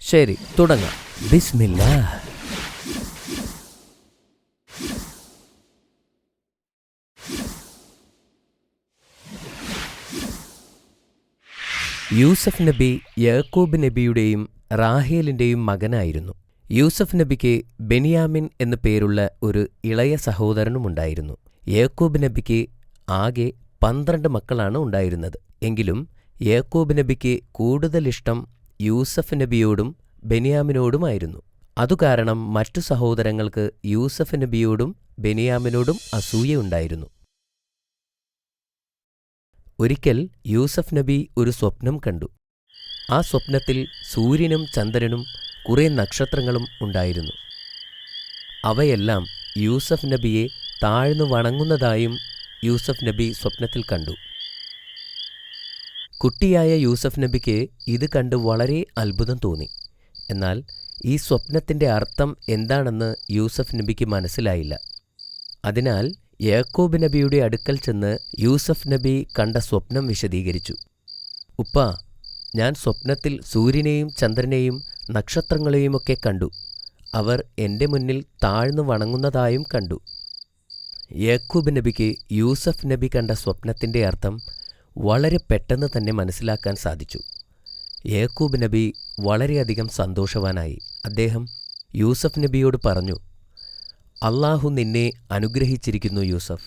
ശരി, തുടങ്ങാം. ബിസ്മില്ലാ. യൂസഫ് നബി യാക്കൂബ് നബിയുടെയും റാഹേലിന്റെയും മകനായിരുന്നു. യൂസഫ് നബിക്ക് ബെന്യാമിൻ എന്നു പേരുള്ള ഒരു ഇളയ സഹോദരനുമുണ്ടായിരുന്നു. യാക്കൂബ് നബിക്ക് ആകെ 12 മക്കളാണ് ഉണ്ടായിരുന്നത്. എങ്കിലും യാക്കൂബ് നബിക്ക് കൂടുതലിഷ്ടം യൂസഫ് നബിയോടും ബെന്യാമിനോടുമായിരുന്നു. അതുകാരണം മറ്റു സഹോദരങ്ങൾക്ക് യൂസഫ് നബിയോടും ബെന്യാമിനോടും അസൂയയുണ്ടായിരുന്നു. ഒരിക്കൽ യൂസഫ് നബി ഒരു സ്വപ്നം കണ്ടു. ആ സ്വപ്നത്തിൽ സൂര്യനും ചന്ദ്രനും കുറെ നക്ഷത്രങ്ങളും ഉണ്ടായിരുന്നു. അവയെല്ലാം യൂസഫ് നബിയെ താഴ്ന്നു വണങ്ങുന്നതായും യൂസഫ് നബി സ്വപ്നത്തിൽ കണ്ടു. കുട്ടിയായ യൂസഫ് നബിക്ക് ഇത് കണ്ട് വളരെ അത്ഭുതം തോന്നി. എന്നാൽ ഈ സ്വപ്നത്തിന്റെ അർത്ഥം എന്താണെന്ന് യൂസഫ് നബിക്ക് മനസ്സിലായില്ല. അതിനാൽ യാക്കൂബ് നബിയുടെ അടുക്കൽ ചെന്ന് യൂസഫ് നബി കണ്ട സ്വപ്നം വിശദീകരിച്ചു. ഉപ്പാ, ഞാൻ സ്വപ്നത്തിൽ സൂര്യനെയും ചന്ദ്രനെയും നക്ഷത്രങ്ങളെയുമൊക്കെ കണ്ടു. അവർ എൻ്റെ മുന്നിൽ താഴ്ന്നു വണങ്ങുന്നതായും കണ്ടു. യാക്കൂബ് നബിക്ക് യൂസഫ് നബി കണ്ട സ്വപ്നത്തിന്റെ അർത്ഥം വളരെ പെട്ടെന്ന് തന്നെ മനസ്സിലാക്കാൻ സാധിച്ചു. യാക്കൂബ് നബി വളരെയധികം സന്തോഷവാനായി. അദ്ദേഹം യൂസഫ് നബിയോട് പറഞ്ഞു, അള്ളാഹു നിന്നെ അനുഗ്രഹിച്ചിരിക്കുന്നു യൂസഫ്.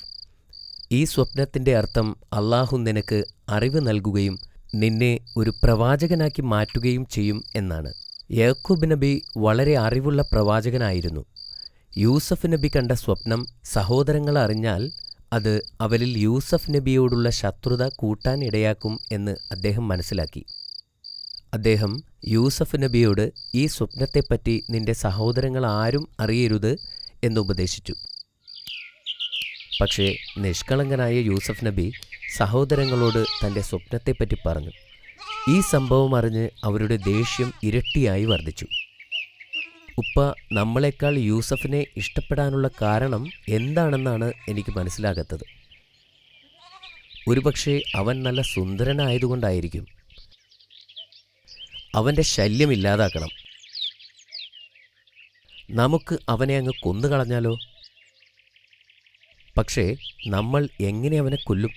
ഈ സ്വപ്നത്തിന്റെ അർത്ഥം അള്ളാഹു നിനക്ക് അറിവ് നൽകുകയും നിന്നെ ഒരു പ്രവാചകനാക്കി മാറ്റുകയും ചെയ്യും എന്നാണ്. യാക്കൂബ് നബി വളരെ അറിവുള്ള പ്രവാചകനായിരുന്നു. യൂസഫ് നബി കണ്ട സ്വപ്നം സഹോദരങ്ങൾ അറിഞ്ഞാൽ അത് അവരിൽ യൂസഫ് നബിയോടുള്ള ശത്രുത കൂട്ടാൻ ഇടയാക്കും എന്ന് അദ്ദേഹം മനസ്സിലാക്കി. അദ്ദേഹം യൂസഫ് നബിയോട് ഈ സ്വപ്നത്തെപ്പറ്റി നിന്റെ സഹോദരങ്ങൾ ആരും അറിയരുത് എന്നുപദേശിച്ചു. പക്ഷേ നിഷ്കളങ്കനായ യൂസഫ് നബി സഹോദരങ്ങളോട് തൻ്റെ സ്വപ്നത്തെപ്പറ്റി പറഞ്ഞു. ഈ സംഭവം അറിഞ്ഞ് അവരുടെ ദേഷ്യം ഇരട്ടിയായി വർദ്ധിച്ചു. ഉപ്പ, നമ്മളെക്കാൾ യൂസഫിനെ ഇഷ്ടപ്പെടാനുള്ള കാരണം എന്താണെന്നാണ് എനിക്ക് മനസ്സിലാകാത്തത്. ഒരുപക്ഷെ അവൻ നല്ല സുന്ദരനായതുകൊണ്ടായിരിക്കും. അവൻ്റെ ശല്യമില്ലാതാക്കണം. നമുക്ക് അവനെ അങ്ങ് കൊന്നുകളഞ്ഞാലോ? പക്ഷേ നമ്മൾ എങ്ങനെ അവനെ കൊല്ലും?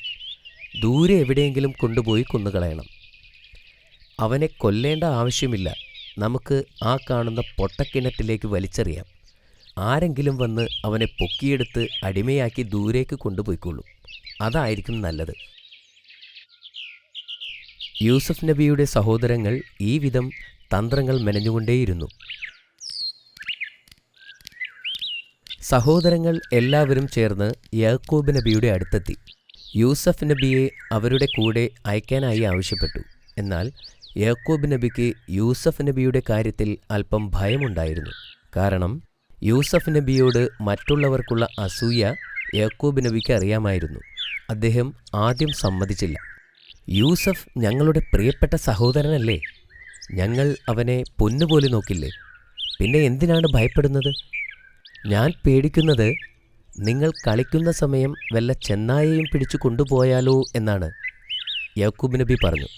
ദൂരെ എവിടെയെങ്കിലും കൊണ്ടുപോയി കൊന്നുകളയണം. അവനെ കൊല്ലേണ്ട ആവശ്യമില്ല. നമുക്ക് ആ കാണുന്ന പൊട്ടക്കിണറ്റിലേക്ക് വലിച്ചെറിയാം. ആരെങ്കിലും വന്ന് അവനെ പൊക്കിയെടുത്ത് അടിമയാക്കി ദൂരേക്ക് കൊണ്ടുപോയിക്കൊള്ളും. അതായിരിക്കും നല്ലത്. യൂസഫ് നബിയുടെ സഹോദരങ്ങൾ ഈ വിധം തന്ത്രങ്ങൾ മെനഞ്ഞുകൊണ്ടേയിരുന്നു. സഹോദരങ്ങൾ എല്ലാവരും ചേർന്ന് യാക്കൂബ് നബിയുടെ അടുത്തെത്തി. യൂസഫ് നബിയെ അവരുടെ കൂടെ അയക്കാനായി ആവശ്യപ്പെട്ടു. എന്നാൽ യാക്കൂബ് നബിക്ക് യൂസഫ് നബിയുടെ കാര്യത്തിൽ അല്പം ഭയമുണ്ടായിരുന്നു. കാരണം യൂസഫ് നബിയോട് മറ്റുള്ളവർക്കുള്ള അസൂയ യാക്കൂബ് നബിക്ക് അറിയാമായിരുന്നു. അദ്ദേഹം ആദ്യം സമ്മതിച്ചില്ല. യൂസഫ് ഞങ്ങളുടെ പ്രിയപ്പെട്ട സഹോദരനല്ലേ? ഞങ്ങൾ അവനെ പൊന്നുപോലെ നോക്കില്ലേ? പിന്നെ എന്തിനാണ് ഭയപ്പെടുന്നത്? ഞാൻ പേടിക്കുന്നത് നിങ്ങൾ കളിക്കുന്ന സമയം വല്ല ചെന്നായയും പിടിച്ചു കൊണ്ടുപോയാലോ എന്നാണ്. യാക്കൂബ് നബി പറഞ്ഞു,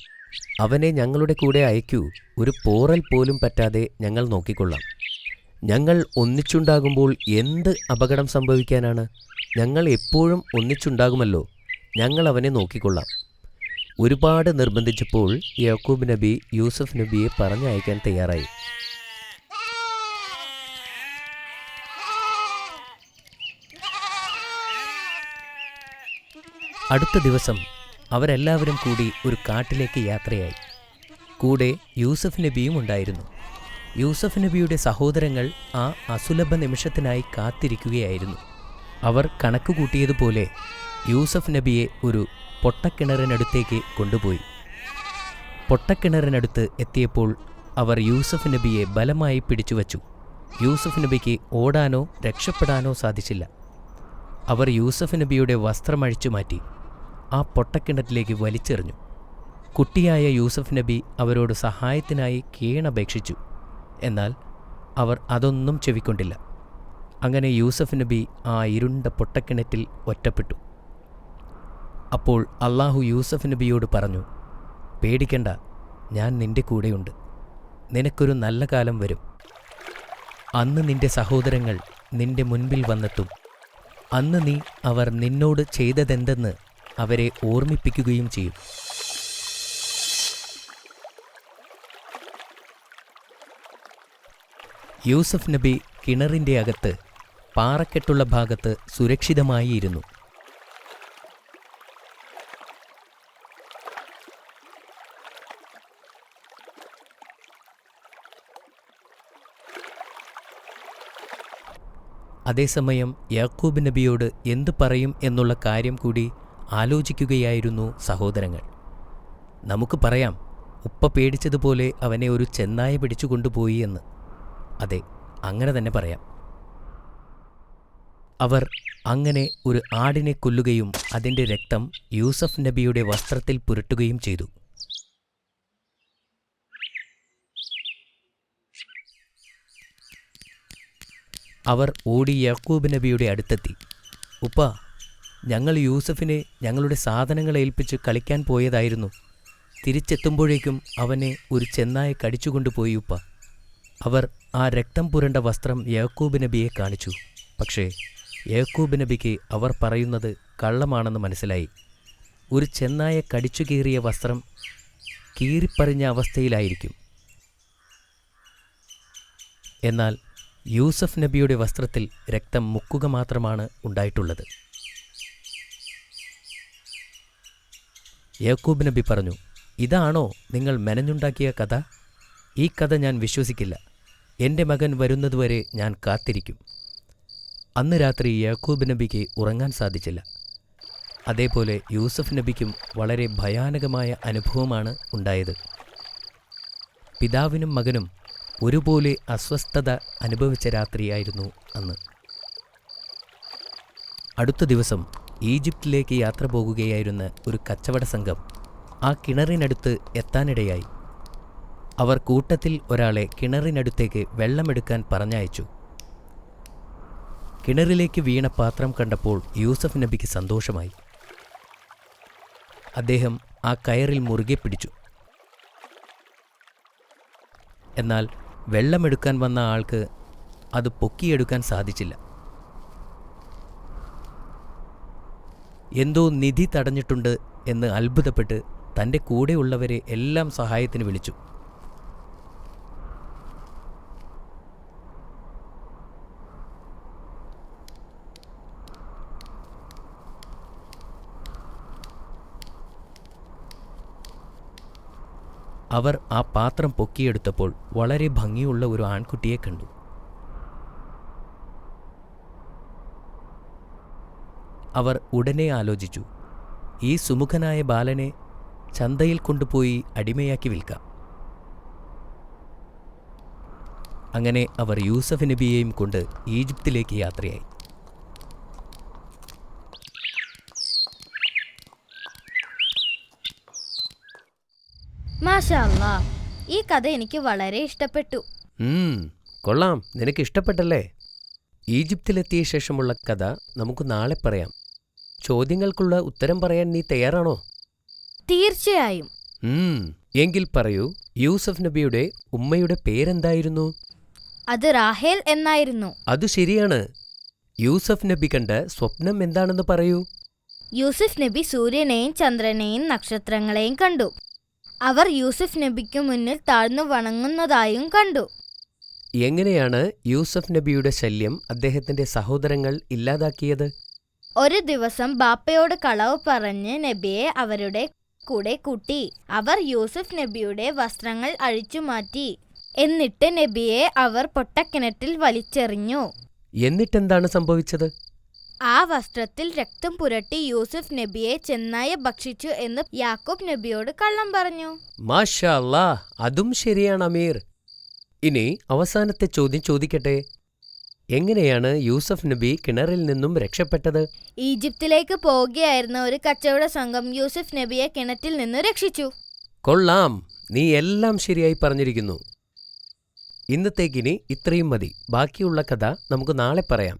അവനെ ഞങ്ങളുടെ കൂടെ അയക്കൂ. ഒരു പോറൽ പോലും പറ്റാതെ ഞങ്ങൾ നോക്കിക്കൊള്ളാം. ഞങ്ങൾ ഒന്നിച്ചുണ്ടാകുമ്പോൾ എന്ത് അപകടം സംഭവിക്കാനാണ്? ഞങ്ങൾ എപ്പോഴും ഒന്നിച്ചുണ്ടാകുമല്ലോ. ഞങ്ങൾ അവനെ നോക്കിക്കൊള്ളാം. ഒരുപാട് നിർബന്ധിച്ചപ്പോൾ യാക്കൂബ് നബി യൂസഫ് നബിയെ പറഞ്ഞയക്കാൻ തയ്യാറായി. അടുത്ത ദിവസം അവരെല്ലാവരും കൂടി ഒരു കാട്ടിലേക്ക് യാത്രയായി. കൂടെ യൂസഫ് നബിയും ഉണ്ടായിരുന്നു. യൂസഫ് നബിയുടെ സഹോദരങ്ങൾ ആ അസുലഭ നിമിഷത്തിനായി കാത്തിരിക്കുകയായിരുന്നു. അവർ കണക്കുകൂട്ടിയതുപോലെ യൂസഫ് നബിയെ ഒരു പൊട്ടക്കിണറിനടുത്തേക്ക് കൊണ്ടുപോയി. പൊട്ടക്കിണറിനടുത്ത് എത്തിയപ്പോൾ അവർ യൂസഫ് നബിയെ ബലമായി പിടിച്ചുവച്ചു. യൂസഫ് നബിക്ക് ഓടാനോ രക്ഷപ്പെടാനോ സാധിച്ചില്ല. അവർ യൂസഫ് നബിയുടെ വസ്ത്രമഴിച്ചു മാറ്റി ആ പൊട്ടക്കിണറ്റിലേക്ക് വലിച്ചെറിഞ്ഞു. കുട്ടിയായ യൂസഫ് നബി അവരോട് സഹായത്തിനായി കീണപേക്ഷിച്ചു. എന്നാൽ അവർ അതൊന്നും ചെവിക്കൊണ്ടില്ല. അങ്ങനെ യൂസഫ് നബി ആ ഇരുണ്ട പൊട്ടക്കിണറ്റിൽ ഒറ്റപ്പെട്ടു. അപ്പോൾ അള്ളാഹു യൂസഫ് നബിയോട് പറഞ്ഞു, പേടിക്കണ്ട, ഞാൻ നിന്റെ കൂടെയുണ്ട്. നിനക്കൊരു നല്ല കാലം വരും. അന്ന് നിന്റെ സഹോദരങ്ങൾ നിന്റെ മുൻപിൽ വന്നെത്തും. അന്ന് നീ അവർ നിന്നോട് ചെയ്തതെന്തെന്ന് അവരെ ഓർമ്മിപ്പിക്കുകയും ചെയ്യും. യൂസഫ് നബി കിണറിൻ്റെ അകത്ത് പാറക്കെട്ടുള്ള ഭാഗത്ത് സുരക്ഷിതമായി ഇരുന്നു. അതേസമയം യാക്കൂബ് നബിയോട് എന്തു പറയും എന്നുള്ള കാര്യം കൂടി ആലോചിക്കുകയായിരുന്നു സഹോദരങ്ങൾ. നമുക്ക് പറയാം, ഉപ്പ പേടിച്ചതുപോലെ അവനെ ഒരു ചെന്നായ പിടിച്ചു കൊണ്ടുപോയി എന്ന്. അതെ, അങ്ങനെ തന്നെ പറയാം. അവർ അങ്ങനെ ഒരു ആടിനെ കൊല്ലുകയും അതിൻ്റെ രക്തം യൂസഫ് നബിയുടെ വസ്ത്രത്തിൽ പുരട്ടുകയും ചെയ്തു. അവർ ഓടി യാക്കൂബ് നബിയുടെ അടുത്തെത്തി. ഉപ്പ, ഞങ്ങൾ യൂസഫിനെ ഞങ്ങളുടെ സാധനങ്ങൾ ഏൽപ്പിച്ച് കളിക്കാൻ പോയതായിരുന്നു. തിരിച്ചെത്തുമ്പോഴേക്കും അവനെ ഒരു ചെന്നായ കടിച്ചുകൊണ്ടുപോയി ഉപ്പ. അവർ ആ രക്തം പുരണ്ട വസ്ത്രം യാക്കൂബ് നബിയെ കാണിച്ചു. പക്ഷേ യാക്കൂബ് നബിക്ക് അവർ പറയുന്നത് കള്ളമാണെന്ന് മനസ്സിലായി. ഒരു ചെന്നായ കടിച്ചു കീറിയ വസ്ത്രം കീറിപ്പറിഞ്ഞ അവസ്ഥയിലായിരിക്കും. എന്നാൽ യൂസഫ് നബിയുടെ വസ്ത്രത്തിൽ രക്തം മുക്കുക മാത്രമാണ് ഉണ്ടായിട്ടുള്ളത്. യാക്കൂബ് നബി പറഞ്ഞു, ഇതാണോ നിങ്ങൾ മെനഞ്ഞുണ്ടാക്കിയ കഥ? ഈ കഥ ഞാൻ വിശ്വസിക്കില്ല. എൻ്റെ മകൻ വരുന്നതുവരെ ഞാൻ കാത്തിരിക്കും. അന്ന് രാത്രി യാക്കൂബ് നബിക്ക് ഉറങ്ങാൻ സാധിച്ചില്ല. അതേപോലെ യൂസഫ് നബിക്കും വളരെ ഭയാനകമായ അനുഭവമാണ് ഉണ്ടായത്. പിതാവിനും മകനും ഒരുപോലെ അസ്വസ്ഥത അനുഭവിച്ച രാത്രിയായിരുന്നു അന്ന്. അടുത്ത ദിവസം ഈജിപ്തിലേക്ക് യാത്ര പോകുകയായിരുന്ന ഒരു കച്ചവട സംഘം ആ കിണറിനടുത്ത് എത്താനിടയായി. അവർ കൂട്ടത്തിൽ ഒരാളെ കിണറിനടുത്തേക്ക് വെള്ളമെടുക്കാൻ പറഞ്ഞയച്ചു. കിണറിലേക്ക് വീണ പാത്രം കണ്ടപ്പോൾ യൂസഫ് നബിക്ക് സന്തോഷമായി. അദ്ദേഹം ആ കയറിൽ മുറുകെ പിടിച്ചു. എന്നാൽ വെള്ളമെടുക്കാൻ വന്ന ആൾക്ക് അത് പൊക്കിയെടുക്കാൻ സാധിച്ചില്ല. എന്തോ നിധി തടഞ്ഞിട്ടുണ്ട് എന്ന് അത്ഭുതപ്പെട്ട് തൻ്റെ കൂടെയുള്ളവരെ എല്ലാം സഹായത്തിന് വിളിച്ചു. അവർ ആ പാത്രം പൊക്കിയെടുത്തപ്പോൾ വളരെ ഭംഗിയുള്ള ഒരു ആൺകുട്ടിയെ കണ്ടു. അവർ ഉടനെ ആലോചിച്ചു, ഈ സുമുഖനായ ബാലനെ ചന്തയിൽ കൊണ്ടുപോയി അടിമയാക്കി വിൽക്കാം. അങ്ങനെ അവർ യൂസഫ് നബിയെയും കൊണ്ട് ഈജിപ്തിലേക്ക് യാത്രയായി. മാഷാ അല്ലാ, ഈ കഥ എനിക്ക് വളരെ ഇഷ്ടപ്പെട്ടു. കൊള്ളാം, നിനക്ക് ഇഷ്ടപ്പെട്ടല്ലേ? ഈജിപ്തിലെത്തിയ ശേഷമുള്ള കഥ നമുക്ക് നാളെ പറയാം. ചോദ്യങ്ങൾക്കുള്ള ഉത്തരം പറയാൻ നീ തയ്യാറാണോ? തീർച്ചയായും. എങ്കിൽ പറയൂ, യൂസഫ് നബിയുടെ ഉമ്മയുടെ പേരെന്തായിരുന്നു? അത് റാഹേൽ എന്നായിരുന്നു. അത് ശരിയാണ്. യൂസഫ് നബി കണ്ട സ്വപ്നം എന്താണെന്ന് പറയൂ. യൂസഫ് നബി സൂര്യനെയും ചന്ദ്രനെയും നക്ഷത്രങ്ങളെയും കണ്ടു. അവർ യൂസഫ് നബിക്ക് മുന്നിൽ താഴ്ന്നു വണങ്ങുന്നതായും കണ്ടു. എങ്ങനെയാണ് യൂസഫ് നബിയുടെ ശല്യം അദ്ദേഹത്തിന്റെ സഹോദരങ്ങൾ ഇല്ലാതാക്കിയത്? ഒരു ദിവസം ബാപ്പയോട് കളവ് പറഞ്ഞ് നബിയെ അവരുടെ കൂടെ കൂട്ടി. അവർ യൂസഫ് നബിയുടെ വസ്ത്രങ്ങൾ അഴിച്ചുമാറ്റി. എന്നിട്ട് നബിയെ അവർ പൊട്ടക്കിണറ്റിൽ വലിച്ചെറിഞ്ഞു. എന്നിട്ടെന്താണ് സംഭവിച്ചത്? ആ വസ്ത്രത്തിൽ രക്തം പുരട്ടി യൂസഫ് നബിയെ ചെന്നായ ഭക്ഷിച്ചു എന്ന് യാക്കൂബ് നബിയോട് കള്ളം പറഞ്ഞു. മാഷാ അല്ലാ, അതും ശരിയാണ് അമീർ. ഇനി അവസാനത്തെ ചോദ്യം ചോദിക്കട്ടെ. എങ്ങനെയാണ് യൂസഫ് നബി കിണറിൽ നിന്നും രക്ഷപ്പെട്ടത്? ഈജിപ്തിലേക്ക് പോവുകയായിരുന്ന ഒരു കച്ചവട സംഘം യൂസഫ് നബിയെ കിണറ്റിൽ നിന്ന് രക്ഷിച്ചു. കൊള്ളാം, നീ എല്ലാം ശരിയായി പറഞ്ഞിരിക്കുന്നു. ഇന്നത്തേക്കിനി ഇത്രയും മതി. ബാക്കിയുള്ള കഥ നമുക്ക് നാളെ പറയാം.